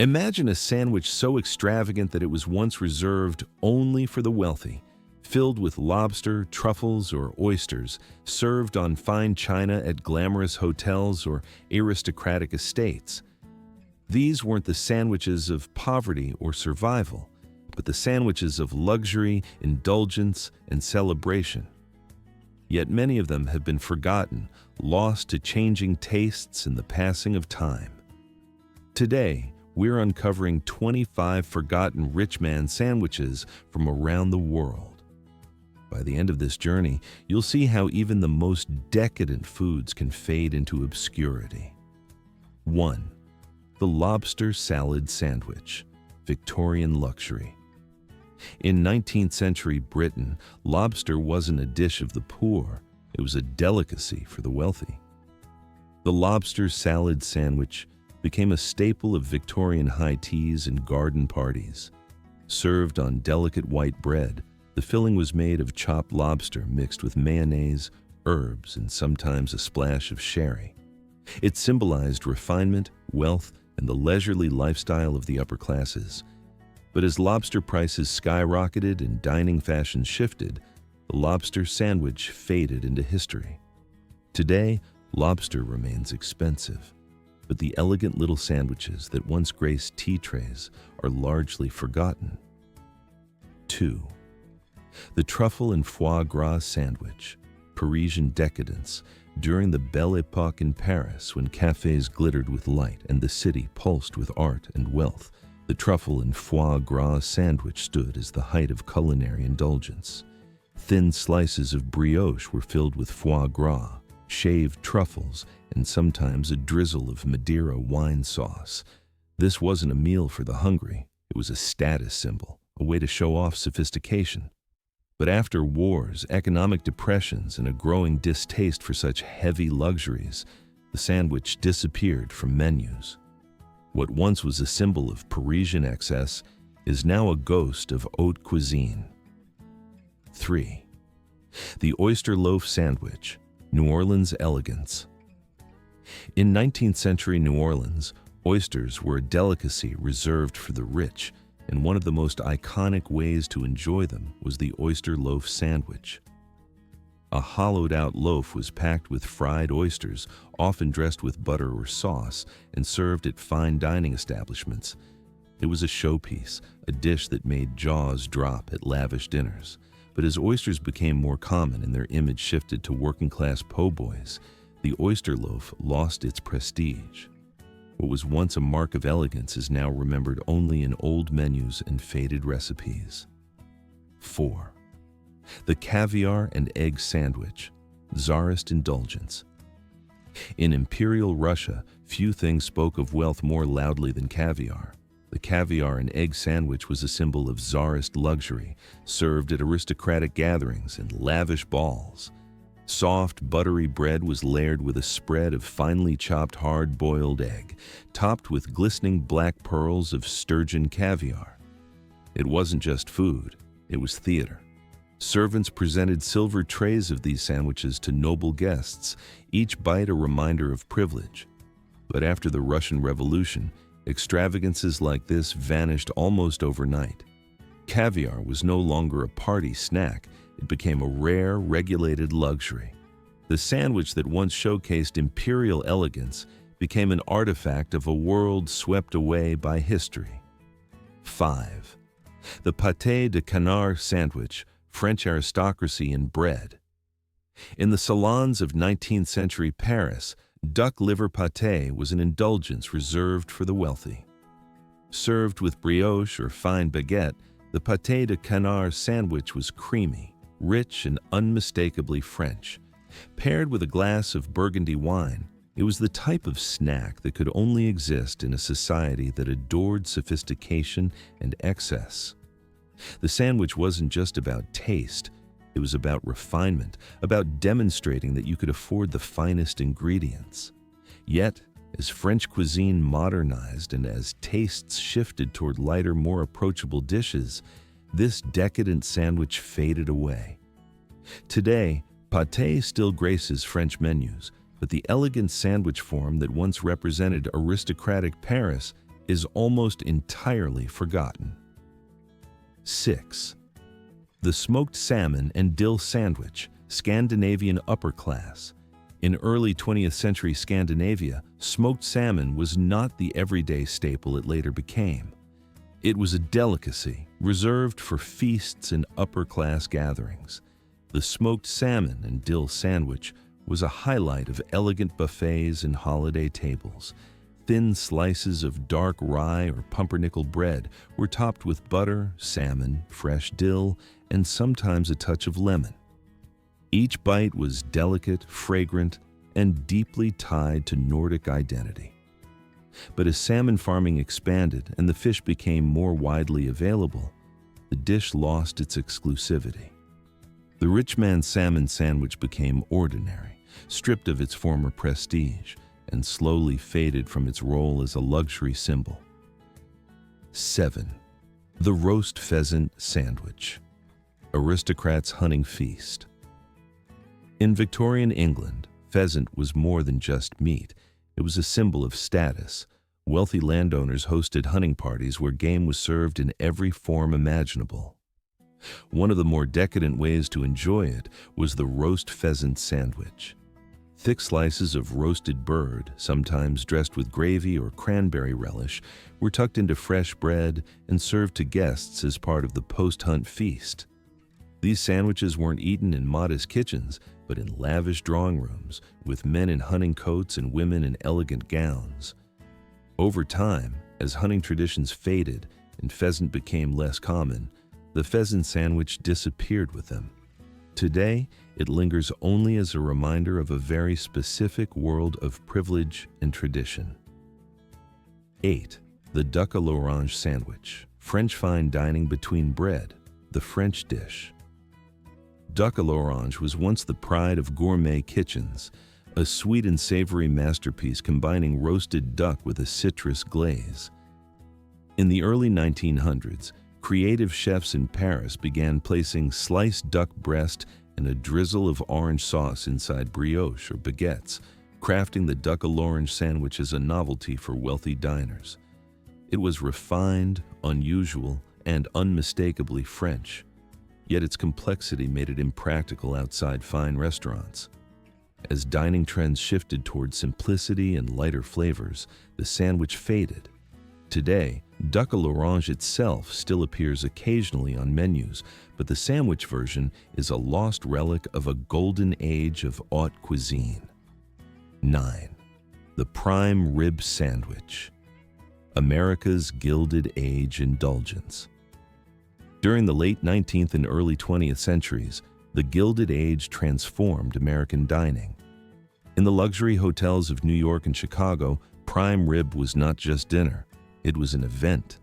Imagine a sandwich so extravagant that it was once reserved only for the wealthy, filled with lobster, truffles, or oysters, served on fine china at glamorous hotels or aristocratic estates. These weren't the sandwiches of poverty or survival, but the sandwiches of luxury, indulgence, and celebration. Yet many of them have been forgotten, lost to changing tastes and the passing of time. Today, we're uncovering 25 forgotten rich man sandwiches from around the world. By the end of this journey, you'll see how even the most decadent foods can fade into obscurity. 1. The lobster salad sandwich, Victorian luxury. In 19th century Britain, lobster wasn't a dish of the poor, it was a delicacy for the wealthy. The lobster salad sandwich became a staple of Victorian high teas and garden parties. Served on delicate white bread, the filling was made of chopped lobster mixed with mayonnaise, herbs, and sometimes a splash of sherry. It symbolized refinement, wealth, and the leisurely lifestyle of the upper classes. But as lobster prices skyrocketed and dining fashions shifted, the lobster sandwich faded into history. Today, lobster remains expensive, but the elegant little sandwiches that once graced tea trays are largely forgotten. 2. The truffle and foie gras sandwich, Parisian decadence. During the Belle Époque in Paris, when cafés glittered with light and the city pulsed with art and wealth, the truffle and foie gras sandwich stood as the height of culinary indulgence. Thin slices of brioche were filled with foie gras, shaved truffles, and sometimes a drizzle of Madeira wine sauce. This wasn't a meal for the hungry, it was a status symbol, a way to show off sophistication. But after wars, economic depressions, and a growing distaste for such heavy luxuries, the sandwich disappeared from menus. What once was a symbol of Parisian excess is now a ghost of haute cuisine. 3. The oyster loaf sandwich, New Orleans elegance. In 19th century New Orleans, oysters were a delicacy reserved for the rich, and one of the most iconic ways to enjoy them was the oyster loaf sandwich. A hollowed-out loaf was packed with fried oysters, often dressed with butter or sauce, and served at fine dining establishments. It was a showpiece, a dish that made jaws drop at lavish dinners. But as oysters became more common and their image shifted to working-class po' boys, the oyster loaf lost its prestige. What was once a mark of elegance is now remembered only in old menus and faded recipes. 4. The caviar and egg sandwich, Tsarist indulgence. In Imperial Russia, few things spoke of wealth more loudly than caviar. The caviar and egg sandwich was a symbol of Tsarist luxury, served at aristocratic gatherings and lavish balls. Soft, buttery bread was layered with a spread of finely chopped hard-boiled egg, topped with glistening black pearls of sturgeon caviar. It wasn't just food, it was theater. Servants presented silver trays of these sandwiches to noble guests, each bite a reminder of privilege. But after the Russian Revolution, extravagances like this vanished almost overnight. Caviar was no longer a party snack. It became a rare, regulated luxury. The sandwich that once showcased imperial elegance became an artifact of a world swept away by history. 5. The pâté de canard sandwich, French aristocracy in bread. In the salons of 19th century Paris, duck liver pâté was an indulgence reserved for the wealthy. Served with brioche or fine baguette, the pâté de canard sandwich was creamy, rich, and unmistakably French. Paired with a glass of Burgundy wine, it was the type of snack that could only exist in a society that adored sophistication and excess. The sandwich wasn't just about taste, it was about refinement, about demonstrating that you could afford the finest ingredients. Yet, as French cuisine modernized and as tastes shifted toward lighter, more approachable dishes, this decadent sandwich faded away. Today, pâté still graces French menus, but the elegant sandwich form that once represented aristocratic Paris is almost entirely forgotten. 6. The smoked salmon and dill sandwich, Scandinavian upper class. In early 20th century Scandinavia, smoked salmon was not the everyday staple it later became. It was a delicacy reserved for feasts and upper-class gatherings. The smoked salmon and dill sandwich was a highlight of elegant buffets and holiday tables. Thin slices of dark rye or pumpernickel bread were topped with butter, salmon, fresh dill, and sometimes a touch of lemon. Each bite was delicate, fragrant, and deeply tied to Nordic identity. But as salmon farming expanded and the fish became more widely available, the dish lost its exclusivity. The rich man's salmon sandwich became ordinary, stripped of its former prestige, and slowly faded from its role as a luxury symbol. 7. The roast pheasant sandwich, aristocrats' hunting feast. In Victorian England, pheasant was more than just meat. It was a symbol of status. Wealthy landowners hosted hunting parties where game was served in every form imaginable. One of the more decadent ways to enjoy it was the roast pheasant sandwich. Thick slices of roasted bird, sometimes dressed with gravy or cranberry relish, were tucked into fresh bread and served to guests as part of the post-hunt feast. These sandwiches weren't eaten in modest kitchens, but in lavish drawing rooms, with men in hunting coats and women in elegant gowns. Over time, as hunting traditions faded and pheasant became less common, the pheasant sandwich disappeared with them. Today, it lingers only as a reminder of a very specific world of privilege and tradition. 8. The duck à l'orange sandwich, French fine dining between bread, the French dish. Duck à l'orange was once the pride of gourmet kitchens, a sweet and savory masterpiece combining roasted duck with a citrus glaze. In the early 1900s, creative chefs in Paris began placing sliced duck breast and a drizzle of orange sauce inside brioche or baguettes, crafting the duck à l'orange sandwich as a novelty for wealthy diners. It was refined, unusual, and unmistakably French, yet its complexity made it impractical outside fine restaurants. As dining trends shifted toward simplicity and lighter flavors, the sandwich faded. Today, duck à l'orange itself still appears occasionally on menus, but the sandwich version is a lost relic of a golden age of haute cuisine. 9. The prime rib sandwich, America's Gilded Age indulgence. During the late 19th and early 20th centuries, the Gilded Age transformed American dining. In the luxury hotels of New York and Chicago, prime rib was not just dinner, it was an event.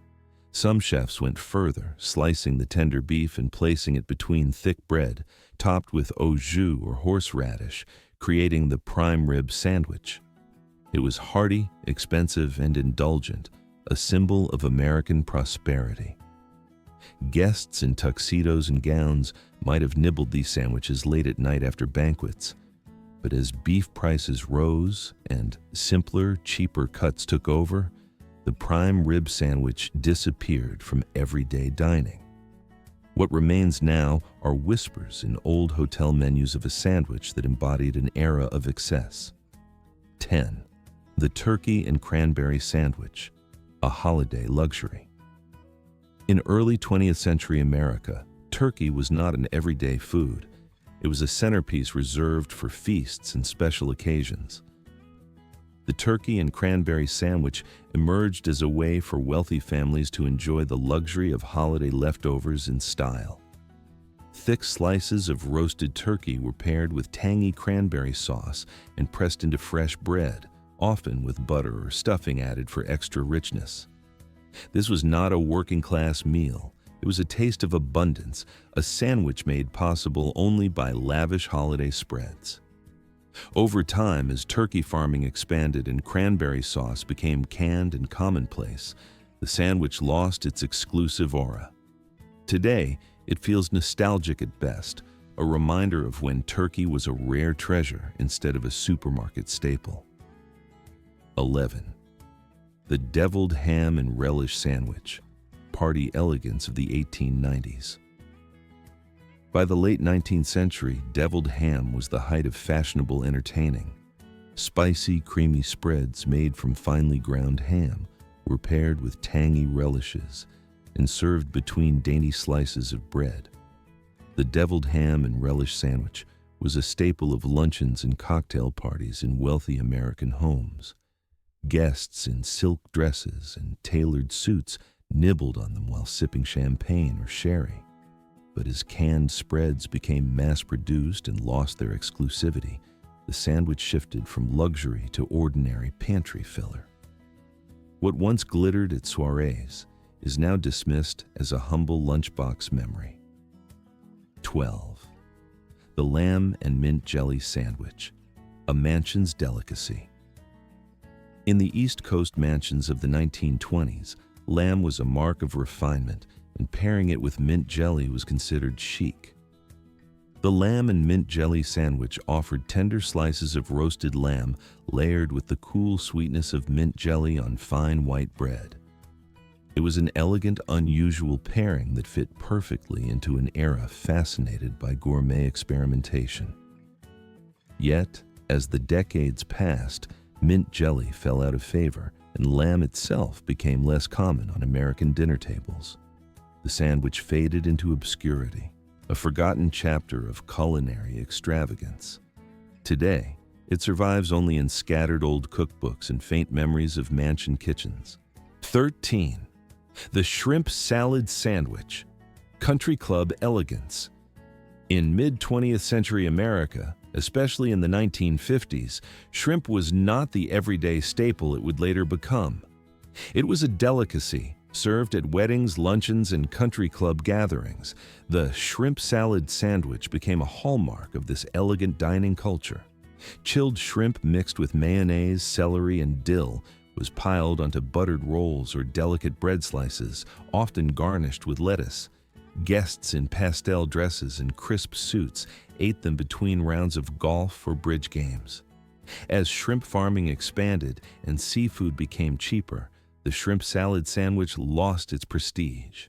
Some chefs went further, slicing the tender beef and placing it between thick bread, topped with au jus or horseradish, creating the prime rib sandwich. It was hearty, expensive, and indulgent, a symbol of American prosperity. Guests in tuxedos and gowns might have nibbled these sandwiches late at night after banquets, but as beef prices rose and simpler, cheaper cuts took over, the prime rib sandwich disappeared from everyday dining. What remains now are whispers in old hotel menus of a sandwich that embodied an era of excess. 10. The turkey and cranberry sandwich, a holiday luxury. In early 20th century America, turkey was not an everyday food. It was a centerpiece reserved for feasts and special occasions. The turkey and cranberry sandwich emerged as a way for wealthy families to enjoy the luxury of holiday leftovers in style. Thick slices of roasted turkey were paired with tangy cranberry sauce and pressed into fresh bread, often with butter or stuffing added for extra richness. This was not a working-class meal. It was a taste of abundance, a sandwich made possible only by lavish holiday spreads. Over time, as turkey farming expanded and cranberry sauce became canned and commonplace, the sandwich lost its exclusive aura. Today, it feels nostalgic at best, a reminder of when turkey was a rare treasure instead of a supermarket staple. 11. The deviled ham and relish sandwich, party elegance of the 1890s. By the late 19th century, deviled ham was the height of fashionable entertaining. Spicy, creamy spreads made from finely ground ham were paired with tangy relishes and served between dainty slices of bread. The deviled ham and relish sandwich was a staple of luncheons and cocktail parties in wealthy American homes. Guests in silk dresses and tailored suits nibbled on them while sipping champagne or sherry. But as canned spreads became mass-produced and lost their exclusivity, the sandwich shifted from luxury to ordinary pantry filler. What once glittered at soirees is now dismissed as a humble lunchbox memory. 12. The lamb and mint jelly sandwich, a mansion's delicacy. In the East Coast mansions of the 1920s, lamb was a mark of refinement, and pairing it with mint jelly was considered chic. The lamb and mint jelly sandwich offered tender slices of roasted lamb layered with the cool sweetness of mint jelly on fine white bread. It was an elegant, unusual pairing that fit perfectly into an era fascinated by gourmet experimentation. Yet, as the decades passed, mint jelly fell out of favor, and lamb itself became less common on American dinner tables. The sandwich faded into obscurity, a forgotten chapter of culinary extravagance. Today, it survives only in scattered old cookbooks and faint memories of mansion kitchens. 13. The shrimp salad sandwich, country club elegance. In mid-20th century America, especially in the 1950s, shrimp was not the everyday staple it would later become. It was a delicacy, served at weddings, luncheons, and country club gatherings. The shrimp salad sandwich became a hallmark of this elegant dining culture. Chilled shrimp mixed with mayonnaise, celery, and dill was piled onto buttered rolls or delicate bread slices, often garnished with lettuce. Guests in pastel dresses and crisp suits ate them between rounds of golf or bridge games. As shrimp farming expanded and seafood became cheaper, the shrimp salad sandwich lost its prestige.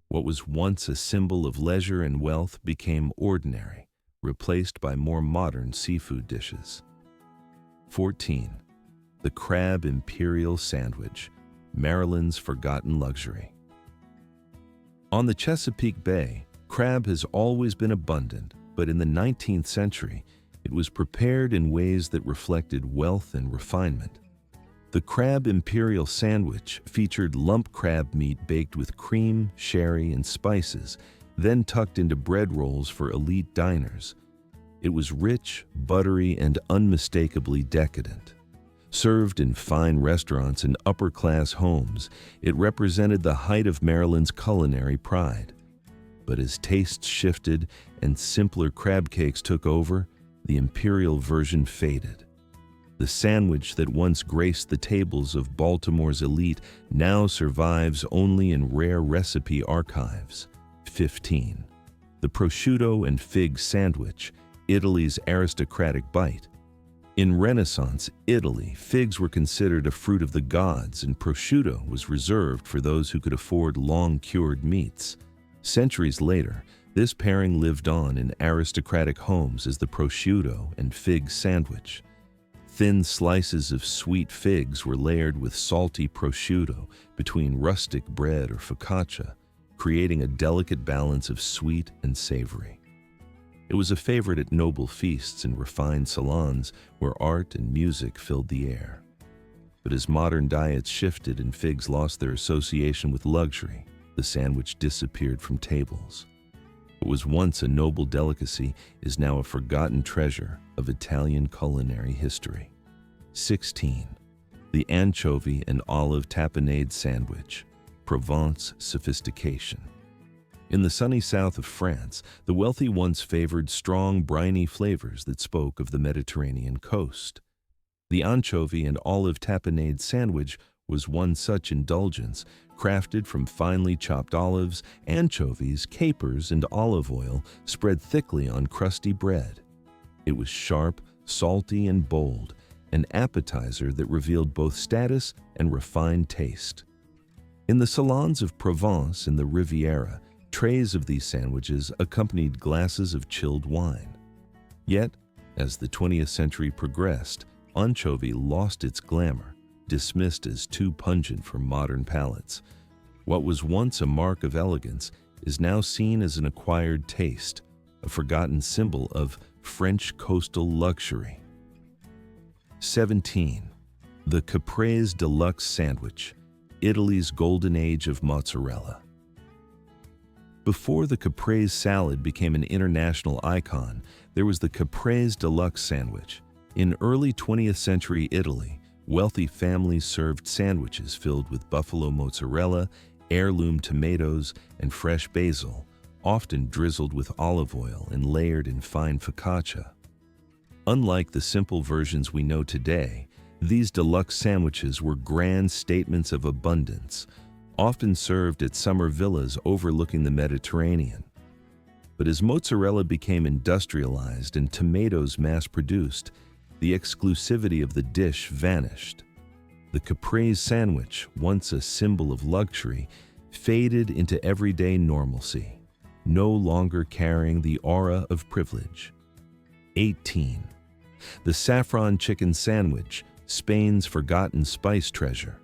What was once a symbol of leisure and wealth became ordinary, replaced by more modern seafood dishes. 14. The crab imperial sandwich, Maryland's forgotten luxury. On the Chesapeake Bay, crab has always been abundant, but in the 19th century, it was prepared in ways that reflected wealth and refinement. The crab imperial sandwich featured lump crab meat baked with cream, sherry, and spices, then tucked into bread rolls for elite diners. It was rich, buttery, and unmistakably decadent. Served in fine restaurants and upper-class homes, it represented the height of Maryland's culinary pride. But as tastes shifted and simpler crab cakes took over, the imperial version faded. The sandwich that once graced the tables of Baltimore's elite now survives only in rare recipe archives. 15. The prosciutto and fig sandwich, Italy's aristocratic bite. In Renaissance Italy, figs were considered a fruit of the gods, and prosciutto was reserved for those who could afford long-cured meats. Centuries later, this pairing lived on in aristocratic homes as the prosciutto and fig sandwich. Thin slices of sweet figs were layered with salty prosciutto between rustic bread or focaccia, creating a delicate balance of sweet and savory. It was a favorite at noble feasts and refined salons where art and music filled the air. But as modern diets shifted and figs lost their association with luxury, the sandwich disappeared from tables. What was once a noble delicacy is now a forgotten treasure of Italian culinary history. 16. The anchovy and olive tapenade sandwich, Provence sophistication. In the sunny south of France, the wealthy once favored strong, briny flavors that spoke of the Mediterranean coast. The anchovy and olive tapenade sandwich was one such indulgence, crafted from finely chopped olives, anchovies, capers, and olive oil spread thickly on crusty bread. It was sharp, salty, and bold, an appetizer that revealed both status and refined taste. In the salons of Provence and the Riviera, trays of these sandwiches accompanied glasses of chilled wine. Yet, as the 20th century progressed, anchovy lost its glamour, dismissed as too pungent for modern palates. What was once a mark of elegance is now seen as an acquired taste, a forgotten symbol of French coastal luxury. 17. The Caprese Deluxe Sandwich, Italy's golden age of mozzarella. Before the Caprese salad became an international icon, there was the Caprese Deluxe Sandwich. In early 20th century Italy, wealthy families served sandwiches filled with buffalo mozzarella, heirloom tomatoes, and fresh basil, often drizzled with olive oil and layered in fine focaccia. Unlike the simple versions we know today, these deluxe sandwiches were grand statements of abundance, often served at summer villas overlooking the Mediterranean. But as mozzarella became industrialized and tomatoes mass-produced, the exclusivity of the dish vanished. The Caprese sandwich, once a symbol of luxury, faded into everyday normalcy, no longer carrying the aura of privilege. 18. The saffron chicken sandwich, Spain's forgotten spice treasure.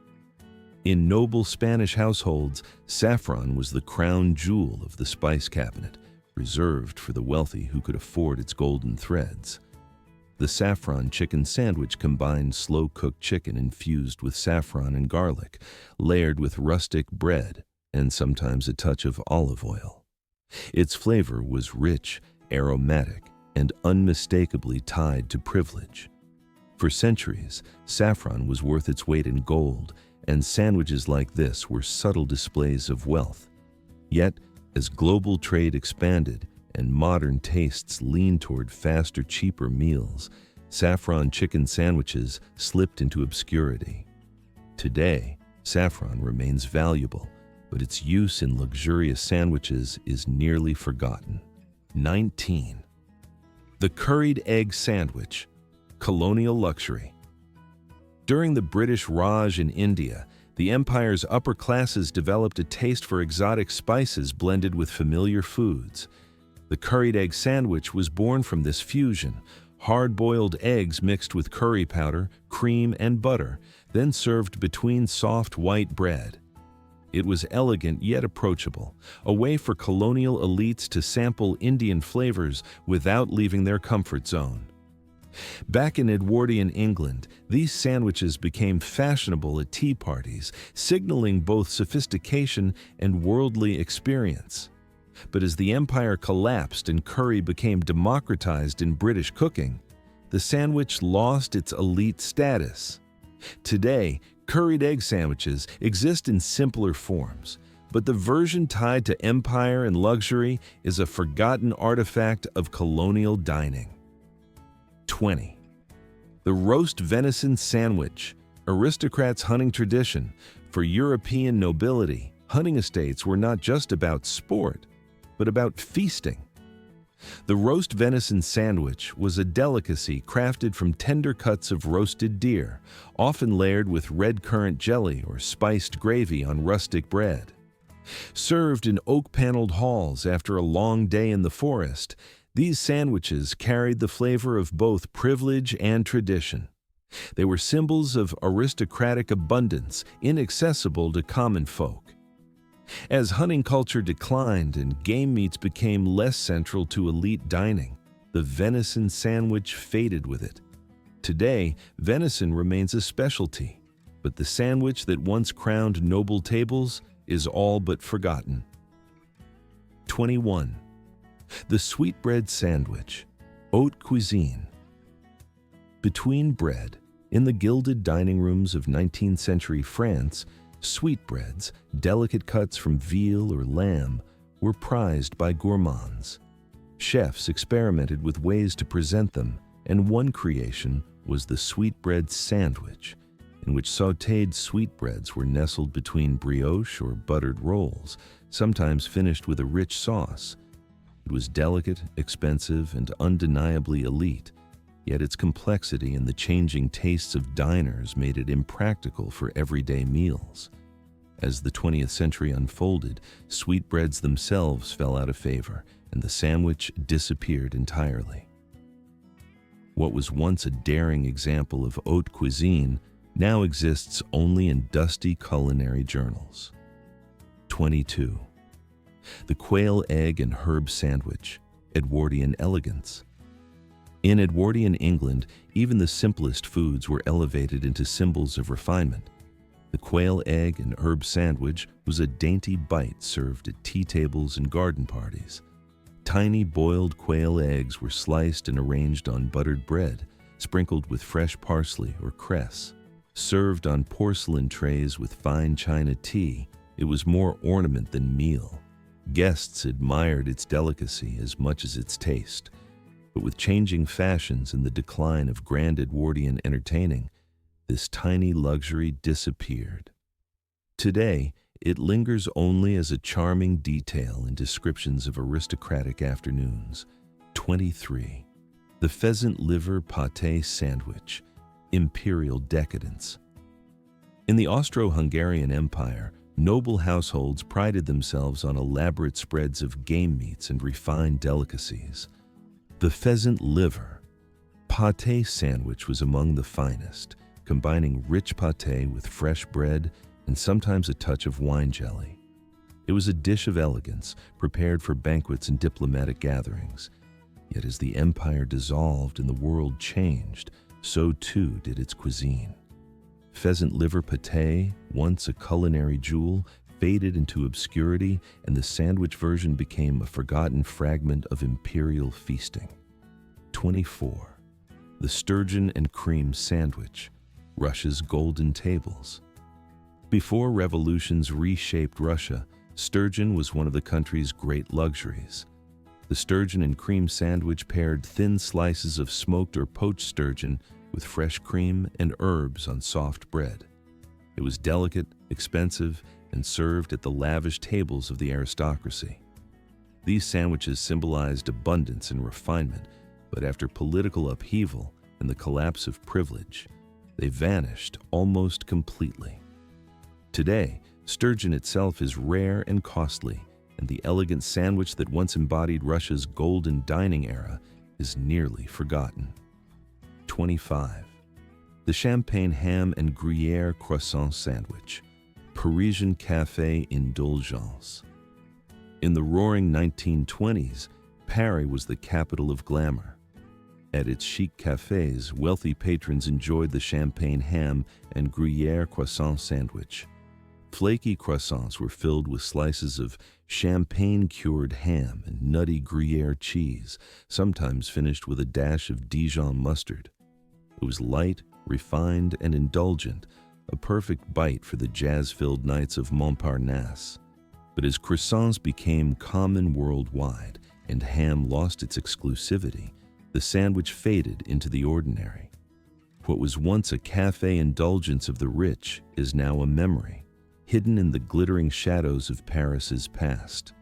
In noble Spanish households, saffron was the crown jewel of the spice cabinet, reserved for the wealthy who could afford its golden threads. The saffron chicken sandwich combined slow-cooked chicken infused with saffron and garlic, layered with rustic bread, and sometimes a touch of olive oil. Its flavor was rich, aromatic, and unmistakably tied to privilege. For centuries, saffron was worth its weight in gold, and sandwiches like this were subtle displays of wealth. Yet, as global trade expanded and modern tastes leaned toward faster, cheaper meals, saffron chicken sandwiches slipped into obscurity. Today, saffron remains valuable, but its use in luxurious sandwiches is nearly forgotten. 19. The curried egg sandwich, colonial luxury. During the British Raj in India, the empire's upper classes developed a taste for exotic spices blended with familiar foods. The curried egg sandwich was born from this fusion: hard-boiled eggs mixed with curry powder, cream, and butter, then served between soft white bread. It was elegant yet approachable, a way for colonial elites to sample Indian flavors without leaving their comfort zone. Back in Edwardian England, these sandwiches became fashionable at tea parties, signaling both sophistication and worldly experience. But as the empire collapsed and curry became democratized in British cooking, the sandwich lost its elite status. Today, curried egg sandwiches exist in simpler forms, but the version tied to empire and luxury is a forgotten artifact of colonial dining. 20. The roast venison sandwich, aristocrats' hunting tradition. For European nobility, hunting estates were not just about sport, but about feasting. The roast venison sandwich was a delicacy crafted from tender cuts of roasted deer, often layered with red currant jelly or spiced gravy on rustic bread. Served in oak-paneled halls after a long day in the forest, these sandwiches carried the flavor of both privilege and tradition. They were symbols of aristocratic abundance, inaccessible to common folk. As hunting culture declined and game meats became less central to elite dining, the venison sandwich faded with it. Today, venison remains a specialty, but the sandwich that once crowned noble tables is all but forgotten. 21. The sweetbread sandwich, haute cuisine. Between bread, in the gilded dining rooms of 19th century France, sweetbreads, delicate cuts from veal or lamb, were prized by gourmands. Chefs experimented with ways to present them, and one creation was the sweetbread sandwich, in which sautéed sweetbreads were nestled between brioche or buttered rolls, sometimes finished with a rich sauce. It was delicate, expensive, and undeniably elite, Yet its complexity and the changing tastes of diners made it impractical for everyday meals. As the 20th century unfolded, sweetbreads themselves fell out of favor, and the sandwich disappeared entirely. What was once a daring example of haute cuisine now exists only in dusty culinary journals. 22. The quail, egg, and herb sandwich, Edwardian elegance. In Edwardian England, even the simplest foods were elevated into symbols of refinement. The quail, egg, and herb sandwich was a dainty bite served at tea tables and garden parties. Tiny boiled quail eggs were sliced and arranged on buttered bread, sprinkled with fresh parsley or cress. Served on porcelain trays with fine china tea, it was more ornament than meal. Guests admired its delicacy as much as its taste. But with changing fashions and the decline of grand Edwardian entertaining, this tiny luxury disappeared. Today, it lingers only as a charming detail in descriptions of aristocratic afternoons. 23. The pheasant liver pâté sandwich, imperial decadence. In the Austro-Hungarian Empire, noble households prided themselves on elaborate spreads of game meats and refined delicacies. The pheasant liver pâté sandwich was among the finest, combining rich pâté with fresh bread and sometimes a touch of wine jelly. It was a dish of elegance, prepared for banquets and diplomatic gatherings. Yet as the empire dissolved and the world changed, so too did its cuisine. Pheasant liver pâté, once a culinary jewel, faded into obscurity, and the sandwich version became a forgotten fragment of imperial feasting. 24. The sturgeon and cream sandwich, Russia's golden tables. Before revolutions reshaped Russia, sturgeon was one of the country's great luxuries. The sturgeon and cream sandwich paired thin slices of smoked or poached sturgeon with fresh cream and herbs on soft bread. It was delicate, expensive, and served at the lavish tables of the aristocracy. These sandwiches symbolized abundance and refinement, but after political upheaval and the collapse of privilege, they vanished almost completely. Today, sturgeon itself is rare and costly, and the elegant sandwich that once embodied Russia's golden dining era is nearly forgotten. 25. The champagne ham and Gruyère croissant sandwich, Parisian café indulgence. In the roaring 1920s, Paris was the capital of glamour. At its chic cafés, wealthy patrons enjoyed the champagne ham and Gruyère croissant sandwich. Flaky croissants were filled with slices of champagne-cured ham and nutty Gruyère cheese, sometimes finished with a dash of Dijon mustard. It was light, refined, and indulgent, a perfect bite for the jazz-filled nights of Montparnasse. But as croissants became common worldwide and ham lost its exclusivity, the sandwich faded into the ordinary. What was once a café indulgence of the rich is now a memory, hidden in the glittering shadows of Paris's past.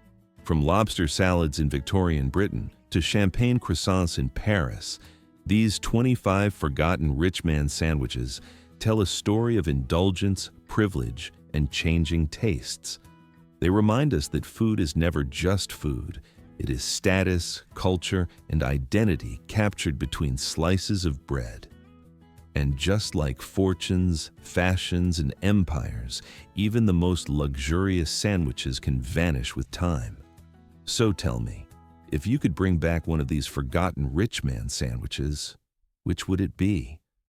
From lobster salads in Victorian Britain to champagne croissants in Paris, these 25 forgotten rich man sandwiches tell a story of indulgence, privilege, and changing tastes. They remind us that food is never just food. It is status, culture, and identity captured between slices of bread. And just like fortunes, fashions, and empires, even the most luxurious sandwiches can vanish with time. So tell me, if you could bring back one of these forgotten rich man sandwiches, which would it be?